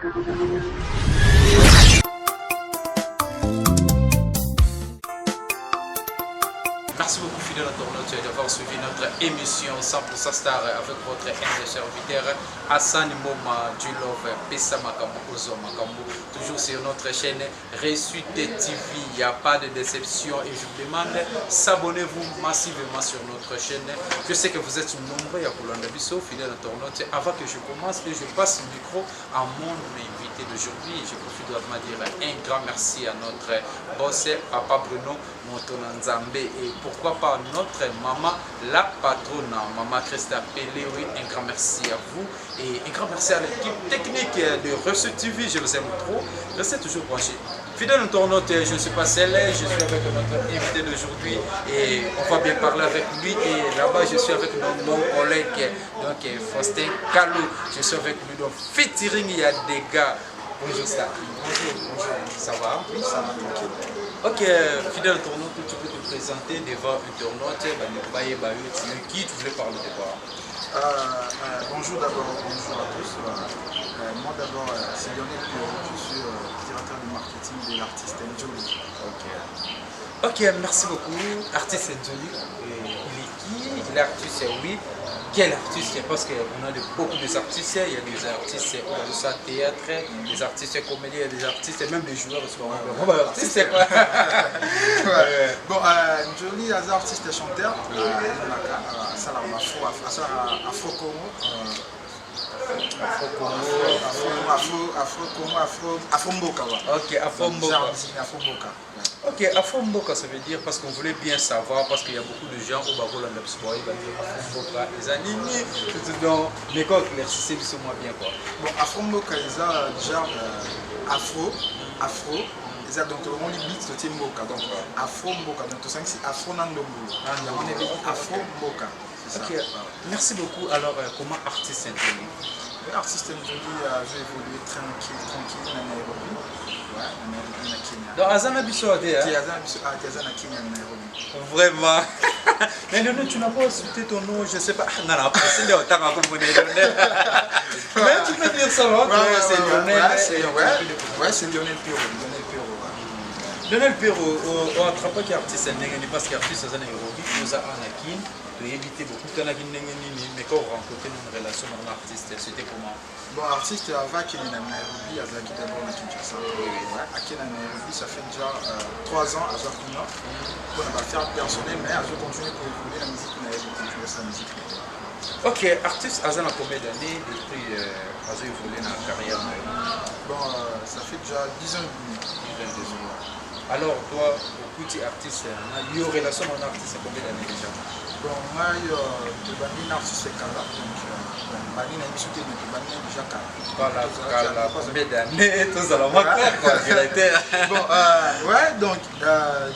Merci beaucoup fidèles internautes d'avoir suivi notre émission 100% Star avec votre humble serviteur Hassan Moma du Love Pessa Makambo Ozo Makambo. Toujours sur notre chaîne Reçu TV. Il n'y a pas de déception et je vous demande s'abonnez-vous massivement sur notre chaîne. Je sais que vous êtes nombreux à Kolanda Bisso, fidèles internautes. Avant que je commence, je passe le micro à mon invité d'aujourd'hui. Je profite de dire un grand merci à notre boss, Papa Bruno Montonanzambe, et pourquoi pas notre maman, la patronne, Maman Christa Pelé. Oui, un grand merci à vous et un grand merci à l'équipe technique de Reçu TV. Je vous aime trop. Restez toujours branchés. Fidèle internaute, je ne suis pas seul, je suis avec notre invité d'aujourd'hui et on va bien parler avec lui. Et là-bas, je suis avec mon collègue, donc Faustin Kalou. Je suis avec lui, donc featuring, il y a des gars. Bonjour Star. Bonjour. Ça va? Oui, ça va, tranquille. Ok, fidèle internaute, tu peux te présenter devant internaute, qui tu voulais parler de quoi? Bonjour d'abord, bonjour à tous. Moi d'abord, c'est Lionel Piro, je suis directeur du marketing de l'artiste Njoli. Ok, merci beaucoup. Artiste Njoli, il est qui? Il est artiste, oui. Quel artiste? Parce qu'on a beaucoup d'artistes, il y a des artistes au théâtre, des artistes comédiens, des artistes, même des joueurs de sport. Artiste, c'est quoi? Bon, Njoli est un artiste et chanteur. Afro-Mboka. Ok, Afro-Mboka. Ok, Afro-Mboka, ça veut dire parce qu'on voulait bien savoir, parce qu'il y a beaucoup de gens au Barola de Afro-Mboka, les animés, mais quoi, éclaircissez moi bien quoi. Bon, Afro-Mboka, ils ont déjà Afro, donc on limite ce type Mboka, donc Afro-Mboka, donc tout ça c'est Afro-Nandombo, on est Afro-Mboka. Ok, merci beaucoup. Alors, comment artiste Njoli? L'artiste Njoli a évolué tranquille dans Nairobi. Donc, Azana Bisso a dit, vraiment. Mais Lionel, tu n'as pas cité ton nom, je ne sais pas. Non, c'est Lionel. Mais tu peux dire ça, non? C'est Lionel. Ouais, c'est Lionel Piro. Lionel Piro, on attrape qui artiste parce qu'artiste à Nairobi, nous a Anakin. De éviter beaucoup de temps, mais quand on rencontre une relation avec un artiste, c'était comment? Bon, artiste, avant qu'il y ait Nairobi, il y a d'abord à Kinshasa. À Nairobi, ça fait déjà 3 ans à Zakuna. On va faire personnel, mais à continuer pour évoluer la musique, on a continué sa musique. Ok, artiste, Azan a combien d'années depuis Azan évolué dans la carrière? Bon, ça fait déjà 10 ans et demi. Alors, toi, petit artiste, il y a une relation avec un artiste, combien d'années déjà? Bon, moi, je suis artiste Kala, donc je suis déjà Kala. Combien d'années? Tout ça, bon, ouais, donc,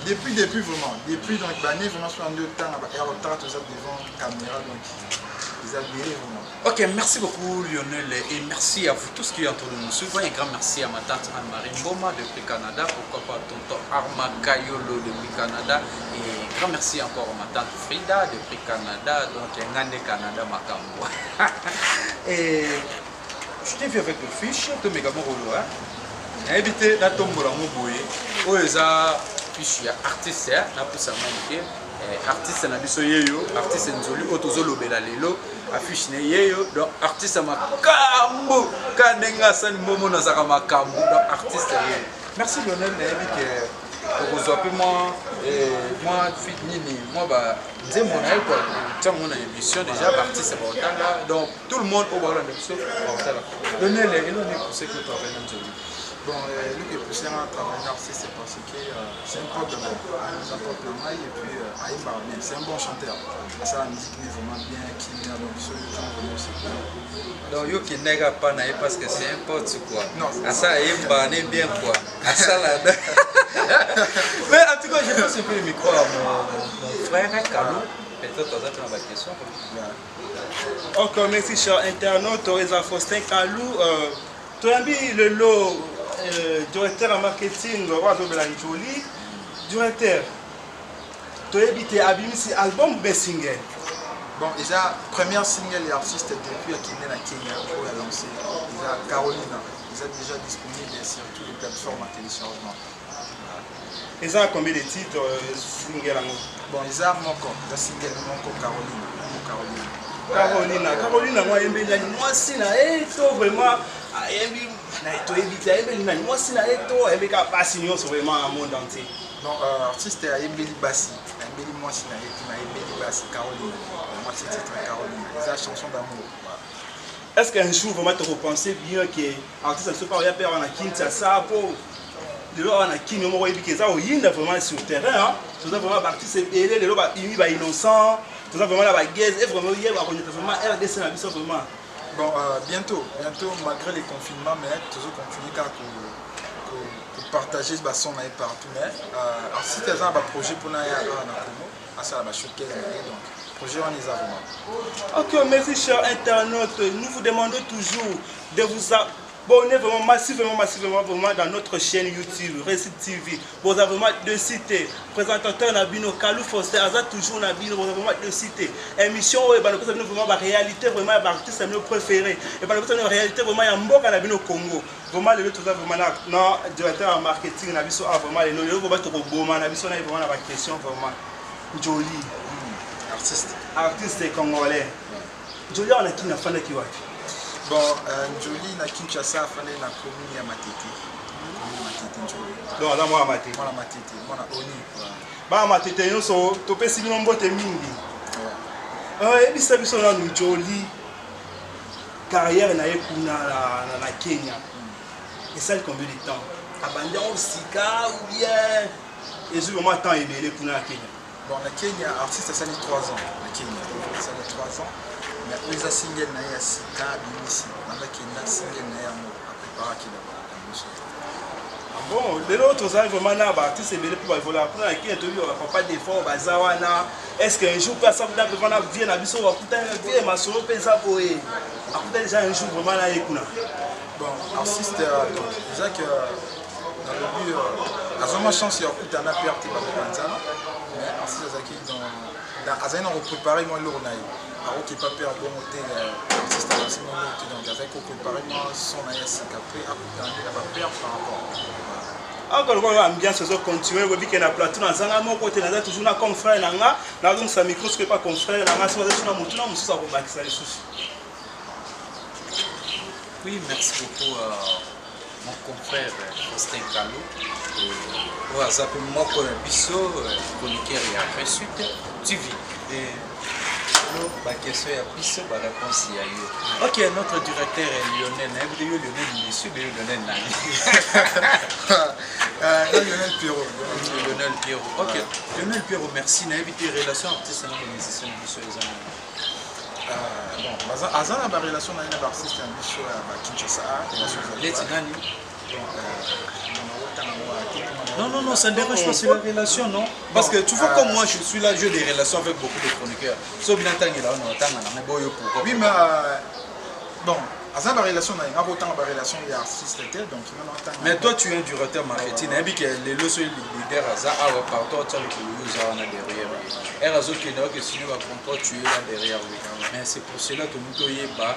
depuis vraiment. Depuis, donc, vraiment, je suis en 2 temps, et en retard, tout ça devant la caméra, donc, ils admirent vraiment. Ok, merci beaucoup Lionel et merci à vous tous qui ont entendu nous suivre. Un grand merci à ma tante Anne-Marie Mboma depuis Canada, pourquoi pas tonton Arma Kayolo depuis Canada et grand merci encore à ma tante Frida depuis Canada, donc Ngande Canada Makambo. Et je t'ai vu avec le fiche, tu m'as également rolo. Invité à Tombola Moboye, où ils ont fiche artiste, n'a pas ça manqué. Artiste na biso yeyo, artiste Njoli otozolo bela lelo, affiche ne yeyo, donc artiste makambo, kanenga sani momo na zaka makambo, donc artiste yeyo. Merci Lionel, que vous avez moi fit nini, moi bah disais mon aïe quoi, tiens mon émission déjà artiste baotanga, donc tout le monde au bas de l'émission baotanga. Lionel, il en est poussé que tu as fait Njoli. Bon, lui qui est poussé à travailler c'est parce que c'est un pote de moi, c'est un pote de moi et puis c'est un bon chanteur. Ça, la musique est vraiment bien, qui est dans le sol, donc yo qui nègre pas naïf parce que c'est un pote quoi. Non, ça est bien quoi. À ça là. Mais en tout cas, je passe un peu le micro à mon frère Kalou. Peut-être tu as ma question. Encore merci cher internaute, Reza Faustin Kalou. Tu as mis le lot. Directeur en marketing, Njoli, directeur, tu as habité à Bimisi album ou single? Bon, déjà, première single et artiste depuis qu'il est à Kenya, pour la lancer. Déjà, Carolina, ils sont déjà disponibles sur toutes les plateformes à téléchargement. Ils ont combien de titres single? Bon, ils ont mon single, Carolina. Carolina, moi, c'est vraiment. Moi, c'est vraiment un monde entier. Donc, artiste est Embeli Bassi. Embeli Mwasi na Embeli Bassi, Caroline. Moi, c'est titre Caroline. C'est la chanson d'amour. Est-ce qu'un jour, vraiment, tu repensais bien que l'artiste ne se parle pas en Kinshasa pour le on a Kinshasa, on a vraiment sur le terrain. Tu as vraiment l'artiste est innocent. Tu as vraiment la guerre. Et vraiment, il y a vraiment RDC vraiment. Bon, bientôt, malgré les confinements, mais toujours continuer car partager son avis partout. Mais si tu as un projet pour nous, ça va choquer. Donc, projet on les a vraiment. Ok, merci chers internautes. Nous vous demandons toujours de vous abonner vraiment massivement dans notre chaîne YouTube, Récit TV. Vous avez vraiment de citer. Présentateur Nabino, Kalou Foster, Azat toujours Nabino, vous avez vraiment de citer. Émission, vraiment la réalité, vraiment l'artiste c'est notre préféré. Et par la réalité, vraiment, il y a un bon Nabino Congo. Vraiment, les autres, vraiment, non, directeur en marketing, Nabiso, vraiment, les autres, vraiment, Nabiso, vraiment, la question, vraiment, Jolie. Artiste congolais. Jolie, on a qui n'a pas de qui. Bon, Jolie na Kinshasa afane na commune ya Matete. Donc là moi Matete. Moi Matete, moi na Oni. Ba Matete yo so to pesi bino mbote mingi. Et bisa biso na Jolie. Carrière na ekuna na Kenya. Et ça combien de temps? Abandi au Sika ou bien et je vraiment temps ebele kuna Kenya. Bon, na Kenya artiste ça fait 3 ans. Na Kenya, ça fait 3 ans. Mais les single na ya Sika bimisi. Na Kenya single na ya mo préparer qui là. Bon, les autres ça vraiment na ba artiste ebele pour voler pour na Kenya to yo pas d'effort bazawana. Est-ce qu'un jour personne va vraiment venir na biso wa kuta vie masolo pensa boye. Akuta déjà un jour vraiment na ekuna. Bon, artiste déjà que dans le but a vraiment chance ya kuta na perte ba banzana. Mais artiste Zaki dans azana préparer moi lourd na yo. Alors qu'il pas peur bon hôtel artiste à ce moment donc avec préparer moi son ayasi après à kuta na ba peur par rapport. Encore une ambiance se continuer vous que na plateau na zanga mon côté na toujours na comme frère nanga na donc sa micro ce pas comme frère nanga so na mutu na musu sa ko bakisa les sous. Oui, merci beaucoup mon confrère Faustin Kalou. Ouais, ça peut moi pour un biseau, chroniqueur et après suite, tu vis. La question est à biseau, la réponse est à eux. Ok, notre directeur est Lionel, Lionel Monsieur, Lionel Nani. Lionel Pierrot. Lionel Pierrot. Ok, Lionel Pierrot, merci. N'a évité relation artiste et musicien de les amis. Bon, Azan a une relation avec un artiste à Kinshasa. Non, ça ne dérange pas, c'est la relation, non? Parce que tu vois comme moi, je suis là, j'ai des relations avec beaucoup de chroniqueurs. Sauf bien tant qu'il a oui, mais bon, Azan a une relation avec un relation avec artiste, donc mais toi, tu es un directeur marketing, et puis que les leçons leaders Azan a partout, tu as le user derrière. Et Azan qui est là, que si tu vas comprendre, tu es là derrière lui. Mais c'est pour cela que nous ne pas.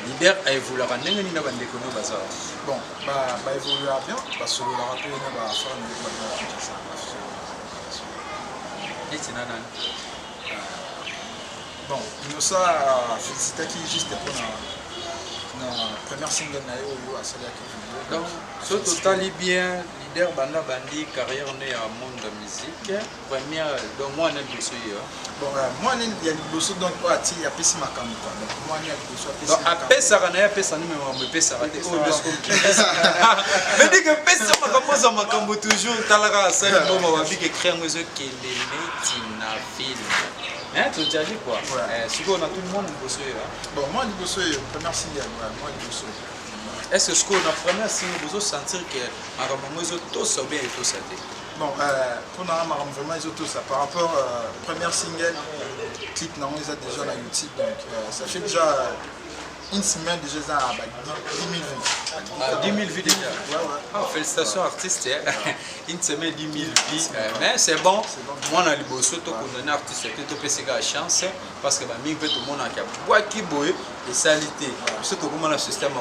Leader a évolué à Nengani na bande kono bazar. Bon, bah évoluer bien parce que le rappel na ba faire et c'est nana. Bon, nous ça féliciter qui juste pour na première single na yo à celle qui. Donc, ce total bien leader banda bandi carrière né à monde de musique. Première donc moi n'est plus bon, moi il y a le bosso donc il y a pesi makambo donc moi il y a le bosso donc à pesa kana ya pesa ni me pesa raté oh mais dit que pesa makambo za makambo toujours talaka ça bon ma vie que créer un jeu qui est tina film hein tu as dit quoi si on a tout le monde bosso bon moi le bosso première single moi le bosso. Est-ce que ce qu'on a première signe vous sentir que makambo zo to so bien et tout ça. Bon, pour nous, vraiment, ils ont tout ça. Par rapport à première single, clip, non, ils ont déjà la YouTube. Donc, ça fait déjà une semaine déjà ça a 10 000 vues. 10 000 vues déjà. Ouais. Félicitations artistes. Une semaine 10 000 vues. Mais c'est bon. Moi, on a les surtout condamné artiste qui te la chance parce que tout le monde a bois qui boit et salité. Surtout comme le système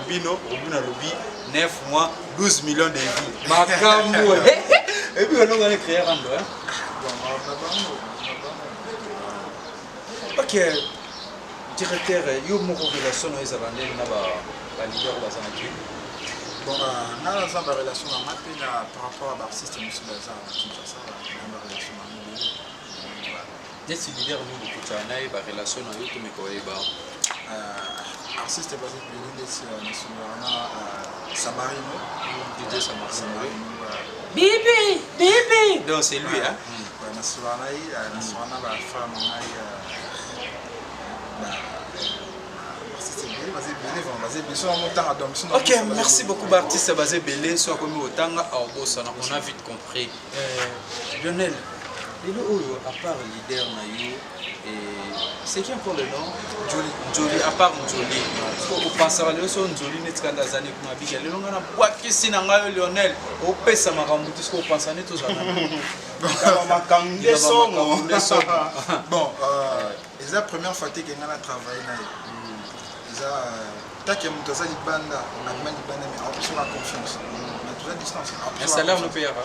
Rubino Lobby 9 mois 12 millions de vues. Macambo. Et puis on a créé un endroit. Ok. Directeur, il y a une relation avec les leaders de la bon, on a une relation par rapport à l'artiste et monsieur Lazare qui fait ça, on a une relation avec les leaders nous une relation avec eux, mais quoi artiste basé sur le Samarino. Bibi. Donc c'est lui, hein? Ok, merci beaucoup artiste basé Belé, soit comme Otanga, on a vite compris. Lionel, à part le leader Nayo, c'est qui encore le nom? Jolie, à part Jolie. Vous pensez à Jolie, n'est-ce pas dans années comme Abigail? Le nom a bois qui s'y n'a pas Lionel. Au pèse à ma ramboute, ce qu'on pense à nous tous. Bon, c'est la première fois que j'ai travaillé. Tant que mon toza libanda, on a demandé libanda mais en plus on a confiance. On a toujours distance. Un salaire nous payera.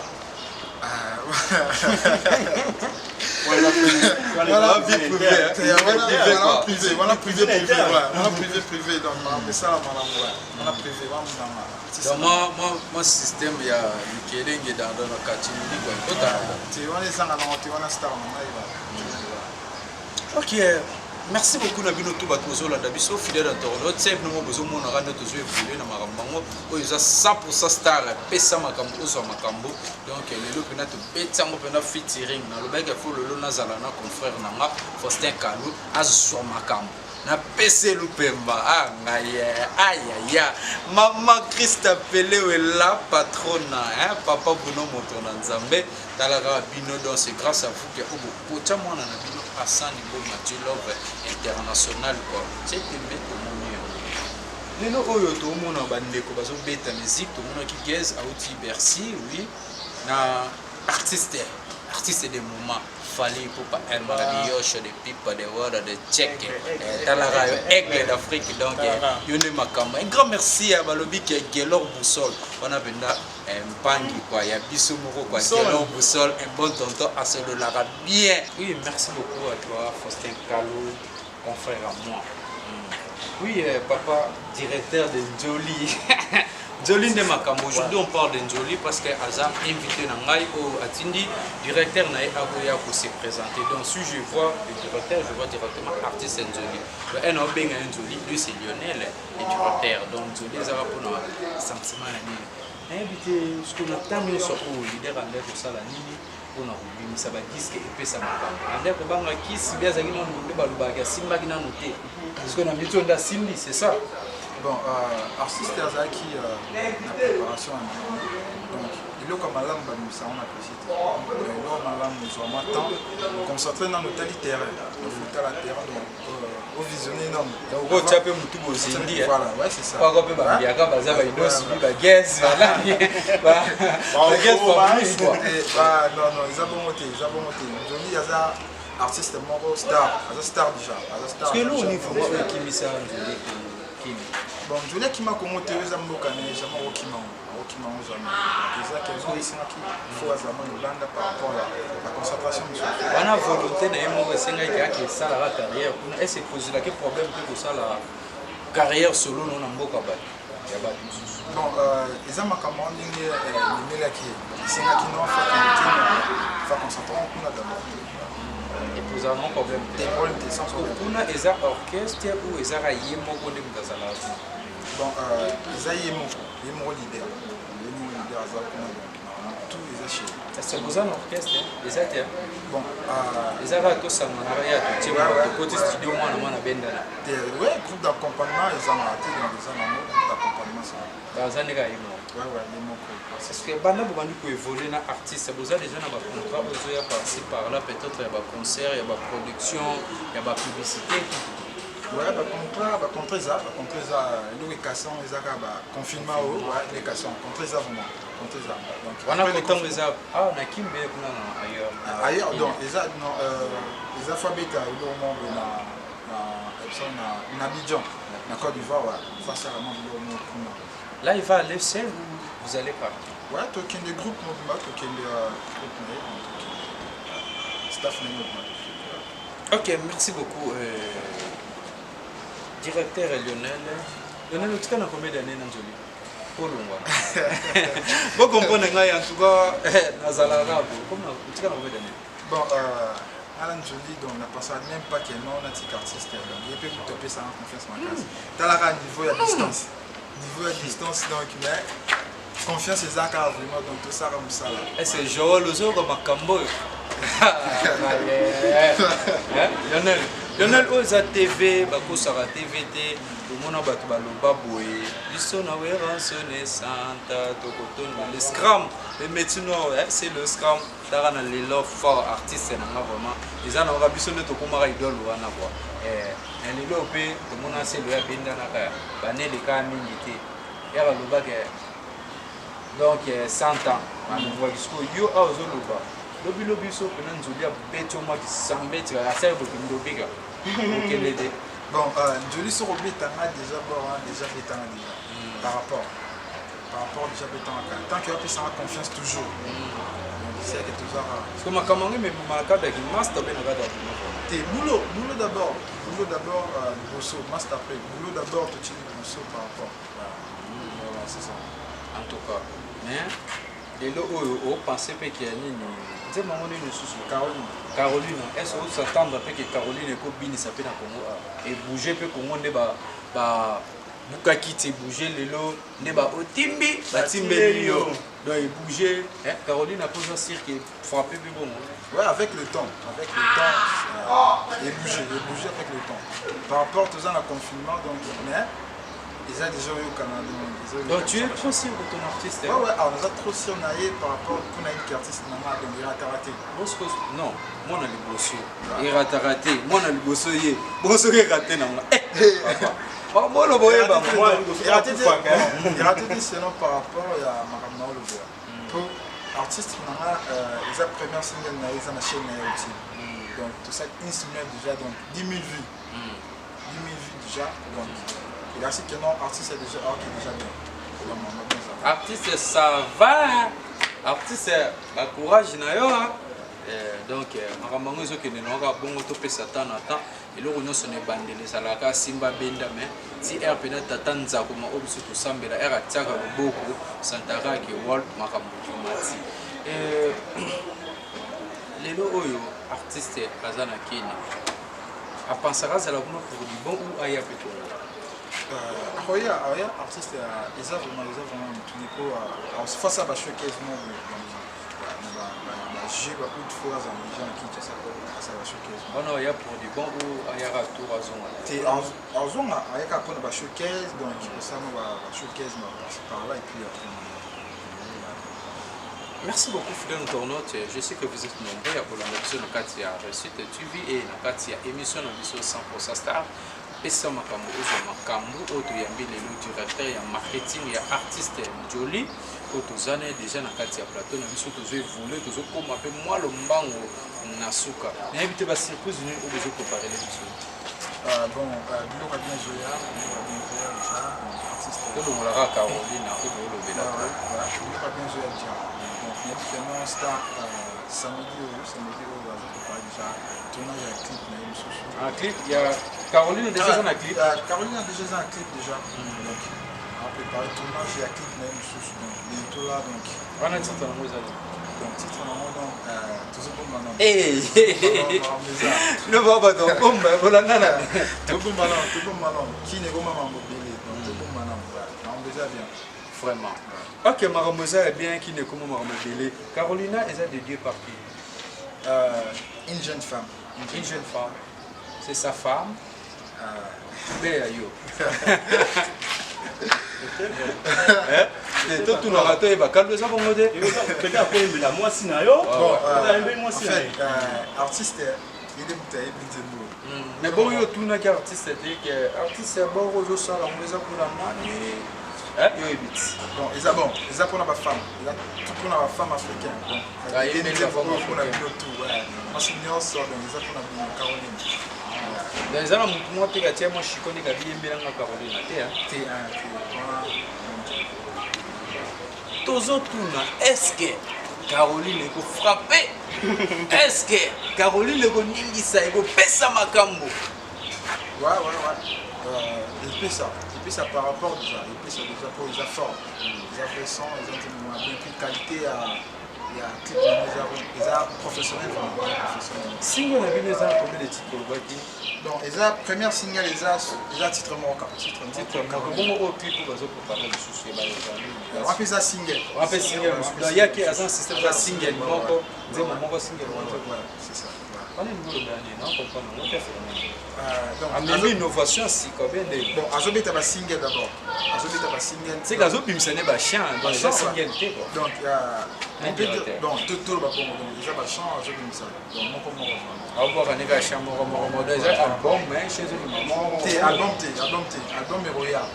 Voilà privé donc on a ça on a privé vraiment moi système il y a le kelenge dans le quartier quoi tu vois les gens tu vois la star ok. Merci beaucoup Nabino Touba Tozola Dabiso, fidèle internaute. C'est nous besoin mon rendre toujours évoluer dans Marambango. Où ils ont 100% star, pesa makambo, ozo makambo. Donc les lots penat bêta mo penat featuring. Na le bec faut le lot nazala na confrère nanga Faustin Kalou azo makambo. Na pese lupemba ah aïe maman Christa Pelé est la patronne hein papa Bruno Motona Nzambe dans la Rabino donc c'est grâce à vous que au pocha moi na Bino à ça niveau Mathieu Love international quoi c'est tembe to moni lelo oyo to mona bandeko bazo beta musique to mona ki gaze outi Bercy oui na artiste des moments fallait pour pas un mariage des pipes des words des tchèques dans la radio aigle d'Afrique donc yone makamba un grand merci à balobi qui est Gelor Boussole on a benda mpangi quoi ya biso moko quoi Gelor Boussole un bon tonton à ce de l'arabe bien oui merci beaucoup à toi Faustin Kalou confrère à moi oui papa directeur de Jolie Jolie de Makambo. Aujourd'hui on parle de Jolie parce que Aza invité Nangai au Atindi, directeur Nae Agoya pour se présenter. Donc si je vois le directeur, je vois directement artiste Jolie. Le NOB a un Jolie, lui c'est Lionel, le directeur. Donc Jolie Zara pour nos sentiments. Invité ce qu'on a tant mieux sur le leader André pour ça la nini. On a oublié ça va disque et puis ça Makambo. André pour banga qui si bien zagina on nous balubaga simba gina noté. Parce qu'on a mis tout dans Simbi, c'est ça. Bon, artiste Azaki, la préparation, donc il est comme un lambe, nous savons apprécier. Il est comme un lambe, nous sommes temps, concentrer dans notre terrain, nous foutons la terre, donc au visionner non. Donc au tapé mutu bozindi. Voilà, ouais c'est ça. Pas comme bah il y a quand baza ba ido subi ba guess voilà. Ba guess pas plus quoi. Non, ils ont bon moté. Jolie Aza artiste moro star, Aza star déjà, Aza star. Parce que nous on est vraiment qui misa Jolie qui bon, Jolie qui m'a commenté aux Amokane, jamais au Kimon, jamais. Les gens qui ont ici, il faut avoir une bande par rapport à la concentration. On a volonté de ça la carrière. Est-ce que vous avez problème pour ça la carrière solo non en Boka Bon, les gens qui ont qui et vous avez un problème. Des problèmes de sens. Vous avez un orchestre ou vous avez un mot de Mdazala. Bon, vous avez un mot leader. Tout les achats. C'est vous avez un orchestre. Les achats. Bon, les achats tous ça m'en a rien. Tu vois, le côté studio moi na mana benda. Ouais, groupe d'accompagnement ils ont arrêté dans les années d'accompagnement ça. Dans les années ouais, les mots. Parce que banda bandi pour évoluer na artiste, vous avez déjà na ba contrat aux par-ci par là peut-être il y a ba concert, il y a ba production, il y a ba publicité. Ouais, contre ça, nous les cassons, les confinement, les cassons, contre ça vraiment. Contre ça. Donc, on a content les arbres. Ah, on a qui me ailleurs. Ailleurs, donc, les alphabets, ils ont monde na Abidjan, na Côte d'Ivoire, face à la monde. Là, il va aller seul ou vous allez partir? Ouais, tu as des groupes mouvements, tu as des staff mouvement. Ok, merci beaucoup. Directeur Lionel. Lionel, tu as combien d'années dans Joli? Pour le mois. Vous comprenez, en tout cas, dans l'arabe, tu as combien d'années? Bon, Alan Jolie, donc on a passé même pas qu'il y ait non artiste. Il peut vous taper ça en confiance en classe. Dans la niveau à distance. Niveau à distance, donc, mais confiance c'est ça vraiment, donc tout ça comme ça. Et c'est Joël Ozo comme un cambo. Lionel oza TV bakosaka TVT omona bato baloba boye biso na weransone santa tokotona le scrum le métino c'est le scrum tara na lelo fort artiste nanga vraiment eza na nga biso nde tokomaka idole wana kwa na lelo mpe tomona selo ya bendanaka baneleka mingi te ya balobaka donc 100 ans baloba biso yo a ozoloba lobi so pena nzoli ya beto ma bisambeti ya sa bokindo bega okende bon nzoli so robetanga déjà déjà betanga déjà par rapport déjà betanga tant que tu as confiance toujours c'est que toujours parce que makamangi mais makada ki master ben nakada te boulot d'abord bosso master après boulot d'abord tu tires bosso par rapport voilà c'est ça en tout cas mais lelo oyo opensé pe ki ya nini nze mango nini susu Caroline est-ce que s'attendre pe que Caroline ekobinisa pe na Congo et bouger pe Congo nde ba bukaki ti bouger lelo nde ba otimbi batimbeli yo donc il bouger Caroline a posé cirque frapper pe bon ouais avec le temps et bouger avec le temps par rapport à tout ça le confinement donc mais ils ont déjà eu au Canada. Donc tu es trop sûr de ton artiste? Ouais, alors on a trop sûr par rapport à une artiste donc il a raté. Non, moi on a le bosso. Il a raté. Moi on a le bosso. Bosso il a raté. Papa. Moi le boye ba moi il a raté sinon par rapport à Maramna Olobea. Pour artiste ils ont première single na ils ont chaîne aussi. Donc tout ça une semaine déjà donc 10 000 vues. 10 000 vues déjà donc il a dit que non, artiste est déjà bien. Artiste, ça va. Artiste, le courage, donc, makambo ezo ke nenga bongo to pesa tan ata eloko nyonso ne bandele salaka simba benda mais ti r pena tata nzako ma obiso to sambela r atiaka loboko santara ke world makambo mati lelo oyo artiste azana kini apensera zala kuna pour du bon ou aya peto artiste ils ont vraiment face à la showcase j'ai beaucoup de fois dans les gens qui ça va showcase non il y a pour du bon ou il y a retour à zone c'est en zone il y a quand on showcase donc ça va showcase par là et puis merci beaucoup fidèles internautes. Je sais que vous êtes nombreux à la mission de Katia Réussite TV et de Katia émission de 100% Star. Pesa makambo ozo makambo oto yambele le directeur ya marketing ya artiste Joli oto zane déjà na kati ya plateau na biso tozo voler tozo koma pe moi lo mbango na suka na éviter ba surprise ni o bezo préparer les biso bon bilo ka bien jouer déjà artiste ko lo la Caroline ko lo bela bilo ka bien jouer déjà donc il y a différents stars samedi on va préparer déjà tournage avec clip na émission un clip il y a Caroline a déjà un clip. Caroline a déjà un clip déjà. Donc, on a préparé le tournage et un clip même sous bientôt là donc. On a titre dans le donc titre dans le nom toujours comme maintenant. Eh. Le baba donc comme voilà nana. Tout comme maintenant. Qui n'est pas maman mobile donc tout comme maintenant. On déjà bien. Vraiment. OK, Maramosa est bien qui n'est comme maman mobile. Carolina est dédiée par qui? Une jeune femme. Une jeune femme. C'est sa femme. Ben yo. Et tout le rato est bacal de ça pour modé. Peut-être après la moitié na yo. En fait, artiste il est bouteille Nzembo. Mais bon, yo tout na artiste que artiste bon aux ça la maison pour la mani. Yo ebit. Bon, ils ont pour la femme. Il a tout pour la femme africaine. Donc, il y a la femme pour la tout, ouais. Moi c'est une sort donc ils ont pour la Caroline. Dans les années moi te gatia moi je connais Gabi mbela na Caroline te Tozo tuna est-ce que Caroline eko frapper? Est-ce que Caroline eko ningisa eko pesa makambo? Il fait ça par rapport déjà, il fait ça déjà pour les efforts. Les efforts, ils ont une qualité il y a clip les arts professionnels vraiment professionnels. Single na bino za combien de titres baki? Donc les arts première single les arts titre marocain, titre marocain. Bon clip pour bazo préparer le souci ba on appelle ça single. On appelle single. Il y a qui a un système de single moko, nzema moko single moko. C'est ça. On est nouveau dernier, non comprendre on fait donc amemi innovation si combien de bon azobeta ba single d'abord. Azobeta ba single. C'est gazo bimsene ba chien dans les single té quoi. Donc il y a donc tout ba bon donc déjà ba chant azobimsa. Donc moko moko. Au voir un gars chien moko déjà album mais chez eux maman. Album est royal.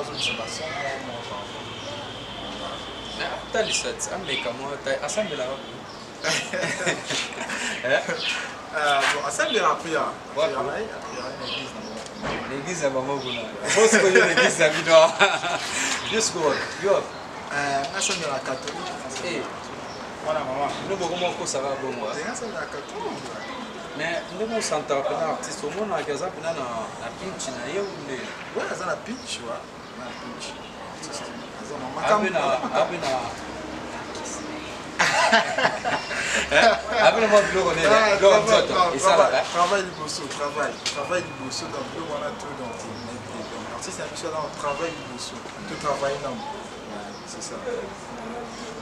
Azobimsa ba son. Mais talisat ameka mo ta assemble là. Bon, ça me rappelle. L'église à maman Gouna. Faut se connaître l'église à Binois. Jusqu'où yo. Ça me la catholique. Eh. Voilà maman. Nous beaucoup ça va bon moi. Ça me la catholique. Mais nous sentons que l'artiste au monde a gazé na pinch na yo ne. Ouais, ça la pinch, ouais. Na pinch. Abena Après moi je connais et ça là travail du bosso donc le voilà tout donc artiste est habitué dans travail du bosso tout travail non c'est ça.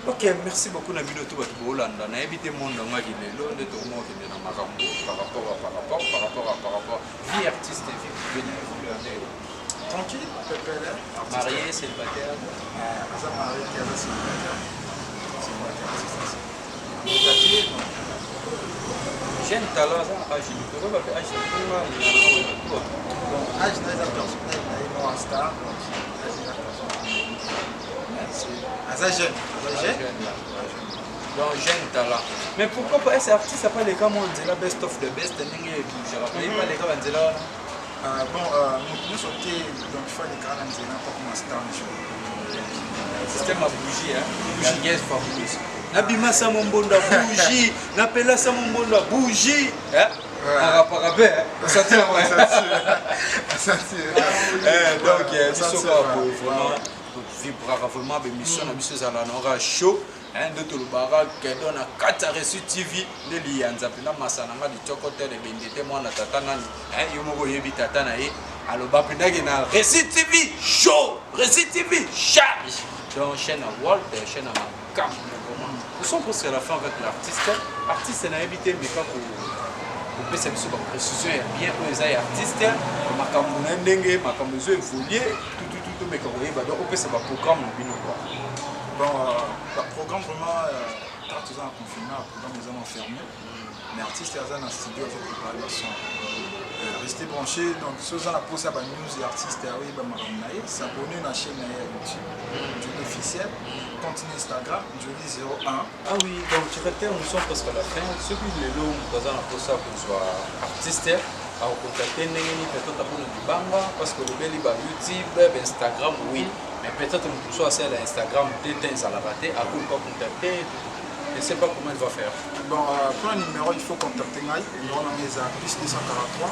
Ok, merci beaucoup Nabino tout votre Hollande na évité monde ngaki lelo de tout monde qui est dans makambo par rapport vie artiste et vie tranquille pépère marié célibataire ça marié qui a célibataire. Jeune talent ça âge du tout va faire âge bon âge n'est pas personnel mais moi star jeune donc jeune talent mais pourquoi pas ces artistes pas les gars moi la best of the best ndenge je rappelle pas les gars nzela bon nous sauter donc faire les gars nzela pas comme star système à bougie hein yes fabulous nabimasa mombonda bougie napelasa mombonda bougie parapé sentir ouais donc biso ka vraiment vibrera vraiment bémission na biso zala na ora show de tout le barak que donne à 4 reçu TV de lianza pena masana nga di chokote de bendete mwana tata nani yo moko yebi tata na ye aloba pena ke na reçu TV show reçu TV charge donc chaîne à Walt chaîne à Macam. Nous sommes presque à la fin avec l'artiste. L'artiste n'a évité mais pas pour faire une précision bien pour les artistes. Macam ndenge macam besoin évoluer tout mais quand on va donc on peut ça va programme bino quoi. Bon le programme vraiment quand tu as confiné le programme nous avons fermé. Mais artistes dans un studio avec préparation. Restez branchés donc ceux qui ont la pose à news et artistes oui s'abonner à la chaîne YouTube officielle. Continue Instagram, Jolie 01. Ah oui, donc tu nous sommes presque à la fin. Ceux qui les louent, nous avons pour ça qu'on soit artiste, à contacter peut-être à nous du Banga, parce que le bel YouTube, Instagram, oui, mais peut-être nous soit celle à Instagram, peut-être à la rater, à quoi contacter. Je ne sais pas comment il va faire. Bon, pour un numéro, il faut contacter Naï. Nous avons mis à plus 243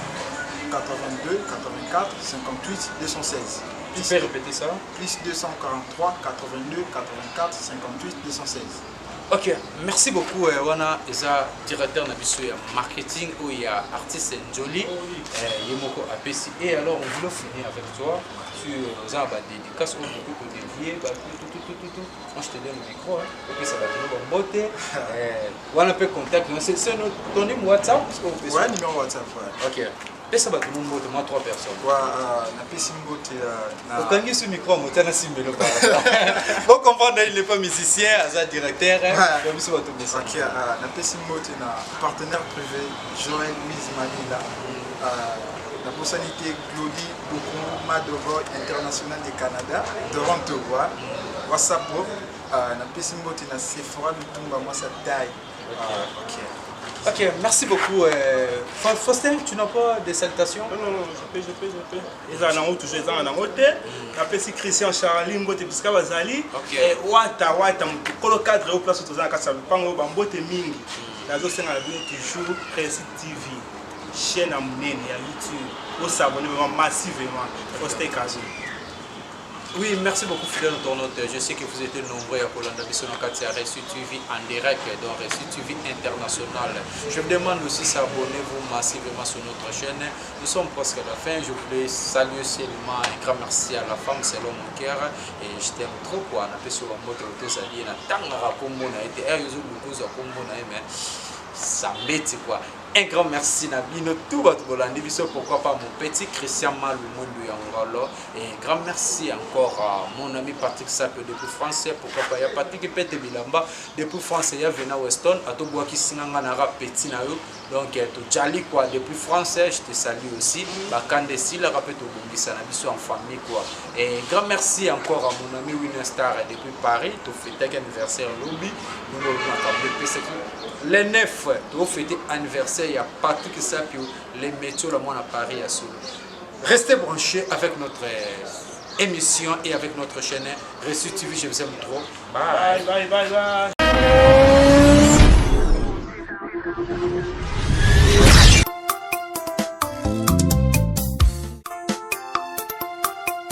82 84 58 216. Tu peux répéter ça? Plus 243 82 84 58 216. Ok, merci beaucoup. Wana eza directeur na biso ya marketing ou ya artiste Njoli Yemoko APC. Et alors on voulait finir avec toi sur la dédicace où on peut dédier tout. Moi je te donne le micro et puis ça va te donner une beauté. Wana peut contacter. C'est ton numéro WhatsApp? Ouais, numéro WhatsApp. Ouais. Ok. pesa bato mbote moi 3 personnes napesi mbote okangi ce micro motana simbelo ba faut comprendre il n'est pas musicien asa directeur ya biso bato besa napesi mbote na partenaire privé Joël Mizmanila la personnalité Glody Bokon Madovo International du Canada Toronto WhatsApp napesi mbote na Sephora Lutumba moi sa taille. Ok, merci beaucoup. Faustin, tu n'as pas de salutations? Non, je peux. Ils en ont toujours, ils en ont ôté. Après, si Christian Charlie, Mbote Piska Bazali, Wata, Kolo cadre au place où tu as un pango, Bambote Mingi. Nazo Senga toujours Réussite TV, chaîne à Mounene, à YouTube. Vous s'abonnez massivement. Faustin Kazo. Oui, merci beaucoup fidèle internaute. Je sais que vous êtes nombreux à Colanda Bissonokati à Réussite TV en direct dans Réussite TV International. Je vous demande aussi s'abonnez-vous massivement sur notre chaîne. Nous sommes presque à la fin. Je voulais saluer seulement un grand merci à la femme selon mon cœur. Et je t'aime trop quoi. On a fait sur la moto autosali. On a tant à combo. On a été mais ça m'est quoi. Un grand merci Nabino tout votre Bolandi biso pourquoi pas mon petit Christian Malou Mondo Yangolo et un grand merci encore à mon ami Patrick Sape depuis français pourquoi pas il y a Patrick Pete Bilamba depuis français il y a Vena Weston à tout bois qui singanga nara petit na yo donc tout jali quoi depuis français je te salue aussi la candesi la rapete au bongisa na biso en famille quoi et un grand merci encore à mon ami Winstar depuis Paris tout fêter anniversaire lobby nous le 9 tout fêter anniversaire il y a Patrick Sapio, les métiers le monde à Paris à Soul. Restez branchés avec notre émission et avec notre chaîne Réussite TV. Je vous aime trop. Bye.